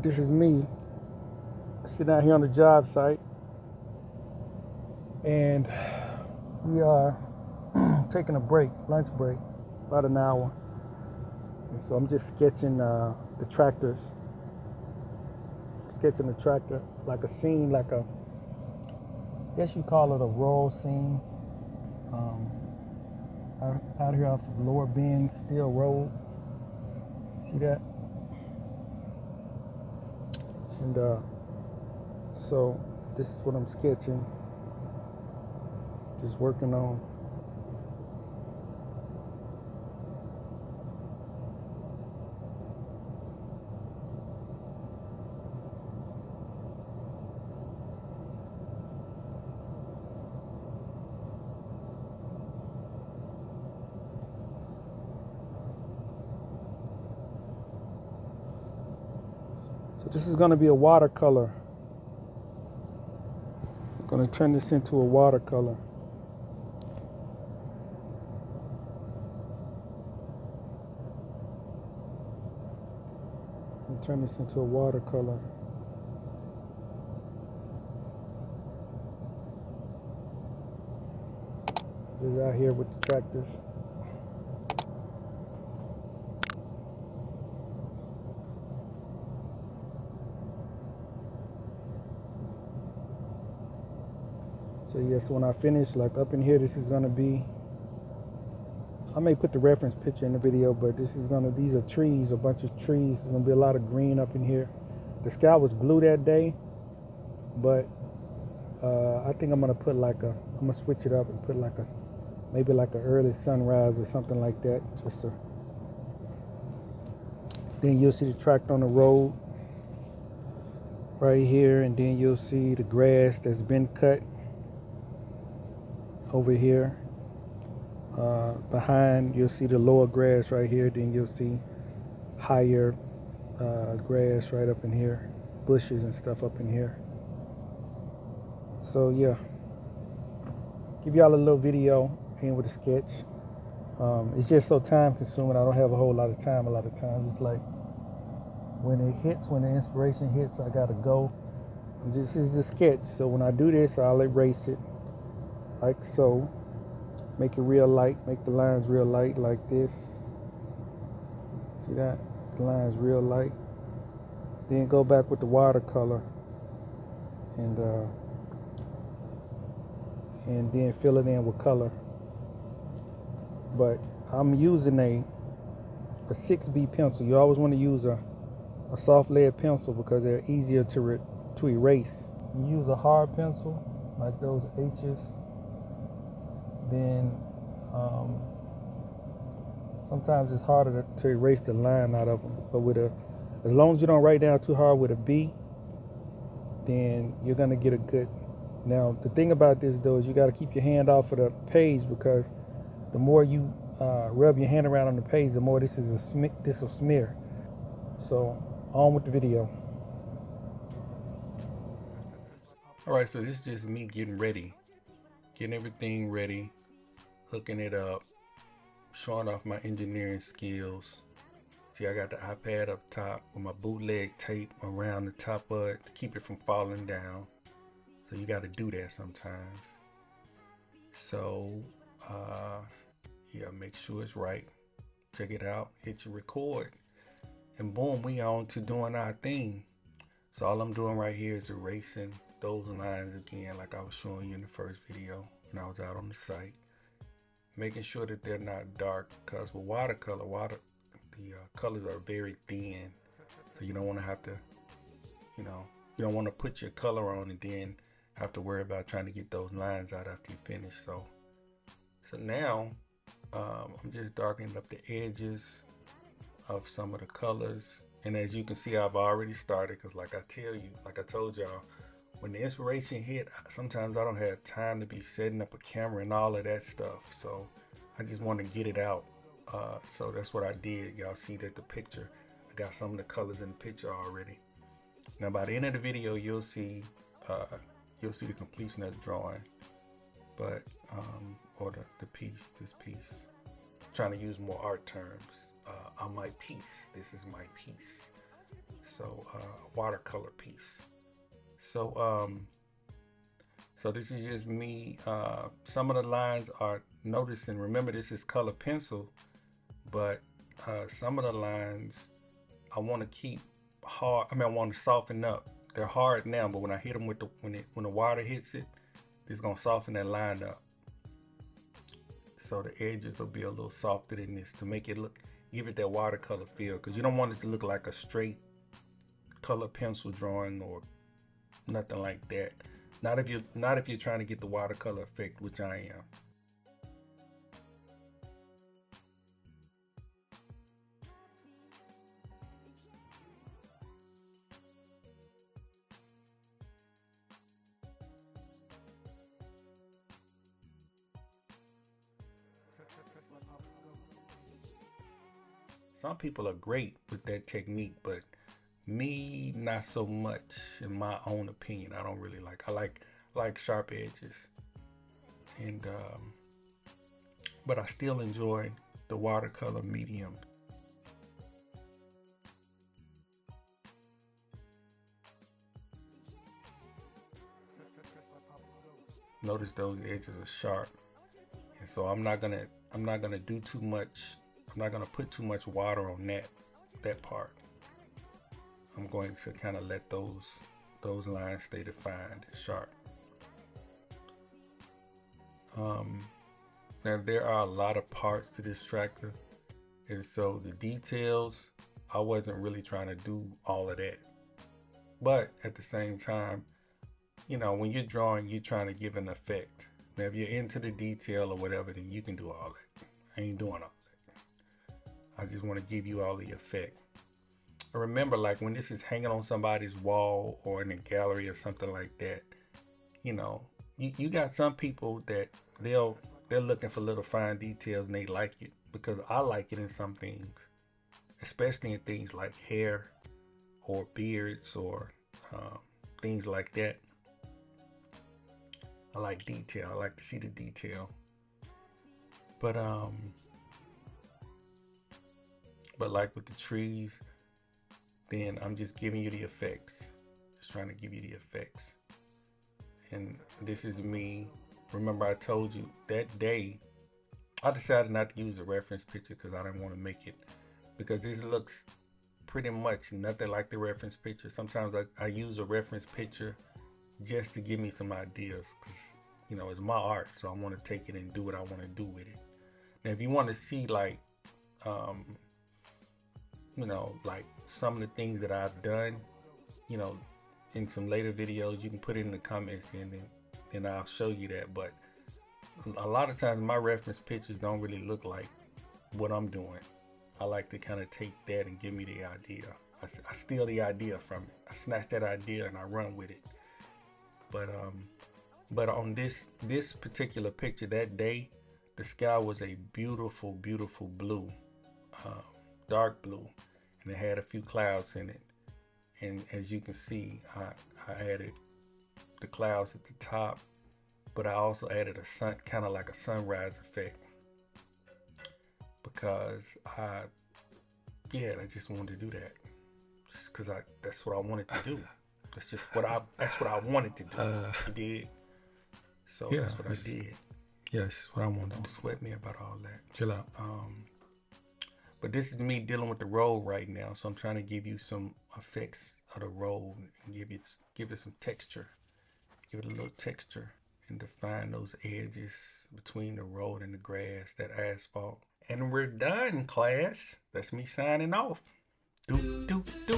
This is me sitting out here on the job site, and we are taking a break, lunch break, about an hour. And so I'm just sketching the tractors, sketching the tractor like a scene, like a, I guess you call it a rural scene. Out here off of Lower Bend Steel Road. See that? And so this is what I'm sketching, just working on. So this is going to be a watercolor. I'm going to turn this into a watercolor. Turn this into a watercolor. Just out here with the tractors. So yes, when I finish, like up in here, this is gonna be, I may put the reference picture in the video, but this is gonna, these are trees, a bunch of trees. There's gonna be a lot of green up in here. The sky was blue that day, but I think I'm gonna put like a, I'm gonna switch it up and put like a, maybe like an early sunrise or something like that, just to, then you'll see the tractor on the road right here, and then you'll see the grass that's been cut over here. Behind, you'll see the lower grass right here, then you'll see higher grass right up in here, bushes and stuff up in here. So yeah, give y'all a little video in with a sketch. It's just so time consuming. I don't have a whole lot of time a lot of times. It's like when it hits, when the inspiration hits, I gotta go. This is the sketch, so when I do this, I'll erase it like so. Make it real light, make the lines real light like this. See that? The lines real light. Then go back with the watercolor and then fill it in with color. But I'm using a 6B pencil. You always want to use a soft lead pencil because they're easier to erase. You use a hard pencil like those H's, then sometimes it's harder to erase the line out of them. But with as long as you don't write down too hard with a B, then you're gonna get a good. Now the thing about this though is you got to keep your hand off of the page, because the more you rub your hand around on the page, the more this will smear. So on with the video. All right, so this is just me getting ready, getting everything ready, hooking it up, showing off my engineering skills. See, I got the iPad up top with my bootleg tape around the top of it to keep it from falling down. So you got to do that sometimes. So yeah, make sure it's right. Check it out, hit your record, and boom, we on to doing our thing. So all I'm doing right here is erasing those lines again, like I was showing you in the first video when I was out on the site. Making sure that they're not dark, because with watercolor, the colors are very thin. So you don't want to have to, you don't want to put your color on and then have to worry about trying to get those lines out after you finish. So now I'm just darkening up the edges of some of the colors. And as you can see, I've already started, because like I told y'all, when the inspiration hit, sometimes I don't have time to be setting up a camera and all of that stuff. So I just want to get it out. So that's what I did. Y'all see that the picture, I got some of the colors in the picture already. Now by the end of the video, you'll see the completion of the drawing, but or the piece, this piece. I'm trying to use more art terms. On my piece, this is my piece. So watercolor piece. So so this is just me. Some of the lines are noticing. Remember, this is color pencil, but some of the lines I want to keep hard. I want to soften up. They're hard now, but when I hit them with when the water hits it, it's gonna soften that line up. So the edges will be a little softer than this to make it look, give it that watercolor feel. Because you don't want it to look like a straight color pencil drawing or nothing like that. Not if you're trying to get the watercolor effect, which I am. Some people are great with that technique, but me, not so much. In my own opinion, I don't really like. I like sharp edges, and but I still enjoy the watercolor medium. Notice those edges are sharp, and so I'm not gonna do too much. I'm not gonna put too much water on that part. I'm going to kind of let those lines stay defined and sharp. Now there are a lot of parts to this tractor, and so the details, I wasn't really trying to do all of that. But at the same time, when you're drawing, you're trying to give an effect. Now if you're into the detail or whatever, then you can do all that. I ain't doing all that. I just want to give you all the effect. Remember, like when this is hanging on somebody's wall or in a gallery or something like that, you got some people that they're looking for little fine details and they like it, because I like it in some things, especially in things like hair or beards or things like that. I like detail. I like to see the detail. But like with the trees, then I'm just giving you the effects. Just trying to give you the effects. And this is me. Remember, I told you that day, I decided not to use a reference picture because I didn't want to make it, because this looks pretty much nothing like the reference picture. Sometimes I use a reference picture just to give me some ideas, because it's my art, so I want to take it and do what I want to do with it. Now if you want to see like like some of the things that I've done, in some later videos, you can put it in the comments and then I'll show you that. But a lot of times my reference pictures don't really look like what I'm doing. I like to kind of take that and give me the idea. I steal the idea from it. I snatch that idea and I run with it. But on this particular picture that day, the sky was a beautiful, beautiful blue, dark blue, and it had a few clouds in it. And as you can see, I added the clouds at the top, but I also added a sun, kind of like a sunrise effect, because I just wanted to do that, just because that's what I wanted to do. That's what I wanted to do. You did. So yeah, that's what I did. Yeah, that's what I wanted. Don't sweat me about all that. Chill out. But this is me dealing with the road right now, so I'm trying to give you some effects of the road and give it some texture, give it a little texture, and define those edges between the road and the grass, that asphalt. And we're done, class. That's me signing off. Doop, doop, doop.